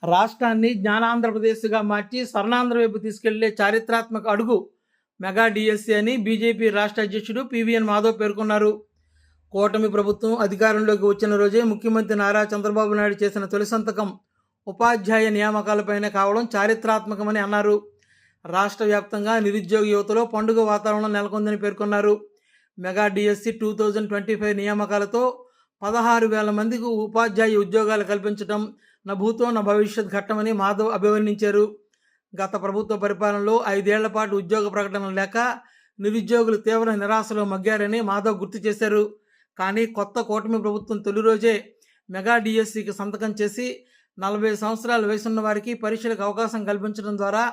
రాష్ట్రాన్ని జ్ఞానాంధ్రప్రదేశ్గా మార్చి స్వర్ణాంధ్ర వైపు తీసుకెళ్లే చారిత్రాత్మక అడుగు మెగా డిఎస్సి అని బీజేపీ రాష్ట్ర అధ్యక్షుడు పివిఎన్ మాధవ్ పేర్కొన్నారు. కూటమి ప్రభుత్వం అధికారంలోకి వచ్చిన రోజే ముఖ్యమంత్రి నారా చంద్రబాబు నాయుడు చేసిన తొలి సంతకం ఉపాధ్యాయ నియామకాలపైనే కావడం చారిత్రాత్మకమని అన్నారు. రాష్ట్ర వ్యాప్తంగా నిరుద్యోగ యువతలో పండుగ వాతావరణం నెలకొందని పేర్కొన్నారు. మెగా డిఎస్సి 2025 నియామకాలతో 16,000 మందికి ఉపాధ్యాయ ఉద్యోగాలు కల్పించడం నా భూతో నా భవిష్యత్ ఘట్టమని మాధవ్ అభివర్ణించారు. గత ప్రభుత్వ పరిపాలనలో 5 ఏళ్ల పాటు ఉద్యోగ ప్రకటన లేక నిరుద్యోగులు తీవ్ర నిరాశలో మగ్గారని మాధవ్ గుర్తు చేశారు. కానీ కొత్త కూటమి ప్రభుత్వం తొలి రోజే మెగా డిఎస్సికి సంతకం చేసి 40 సంవత్సరాల వయసున్న వారికి పరీక్షలకు అవకాశం కల్పించడం ద్వారా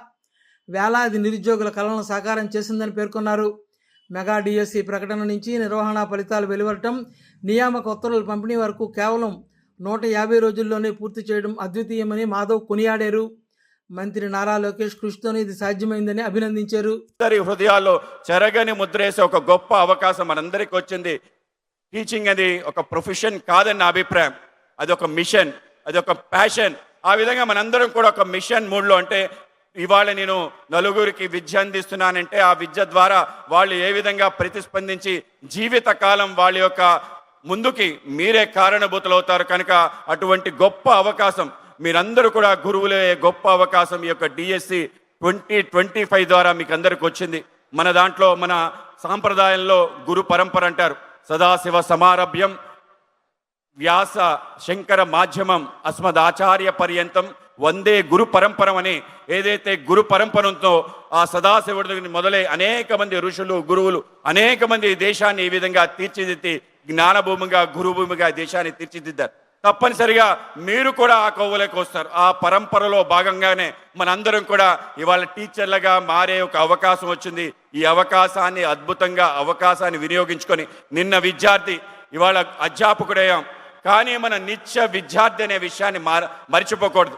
వేలాది నిరుద్యోగుల కలను సాకారం చేసిందని పేర్కొన్నారు. మెగా డిఎస్సి ప్రకటన నుంచి నిర్వహణ ఫలితాలు వెలువడటం, నియామక ఉత్తర్వుల పంపిణీ వరకు కేవలం 150 రోజుల్లోనే పూర్తి చేయడం అద్వితీయమని మాధవ్ కొనియాడారు. మంత్రి నారా లోకేష్ కృషితోనే ఇది సాధ్యమైందని అభినందించారు. హృదయాల్లో చెరగని ముద్రేసే ఒక గొప్ప అవకాశం మనందరికీ వచ్చింది. టీచింగ్ అది ఒక ప్రొఫెషన్ కాదని నా అభిప్రాయం, అది ఒక మిషన్, అది ఒక ప్యాషన్. ఆ విధంగా మనందరం కూడా ఒక మిషన్ మూడ్లో, అంటే ఇవాళ నేను నలుగురికి విద్య అందిస్తున్నానంటే ఆ విద్య ద్వారా వాళ్ళు ఏ విధంగా ప్రతిస్పందించి జీవితకాలం వాళ్ళ యొక్క ముందుకి మీరే కారణభూతులు అవుతారు. కనుక అటువంటి గొప్ప అవకాశం మీరందరూ కూడా గురువులే గొప్ప అవకాశం ఈ యొక్క డిఎస్సి 2025 ద్వారా మీకు అందరికి వచ్చింది. మన దాంట్లో మన సాంప్రదాయంలో గురు పరంపర అంటారు. సదాశివ సమారభ్యం వ్యాస శంకర మాధ్యమం అస్మదాచార్య పర్యంతం వందే గురు పరంపరం అని ఏదైతే గురు పరంపర ఉందో ఆ సదాశివుడి మొదలై అనేక మంది ఋషులు గురువులు అనేక మంది దేశాన్ని ఈ విధంగా తీర్చిదిద్ది జ్ఞానభూమిగా గురుభూమిగా దేశాన్ని తీర్చిదిద్దారు. తప్పనిసరిగా మీరు కూడా ఆ కోవలోకి వస్తారు. ఆ పరంపరలో భాగంగానే మనందరం కూడా ఇవాళ టీచర్లుగా మారే ఒక అవకాశం వచ్చింది. ఈ అవకాశాన్ని అద్భుతంగా అవకాశాన్ని వినియోగించుకొని నిన్న విద్యార్థి ఇవాళ అధ్యాపకుడయ్యాం. కానీ మన నిత్య విద్యార్థి అనే విషయాన్ని మర్చిపోకూడదు.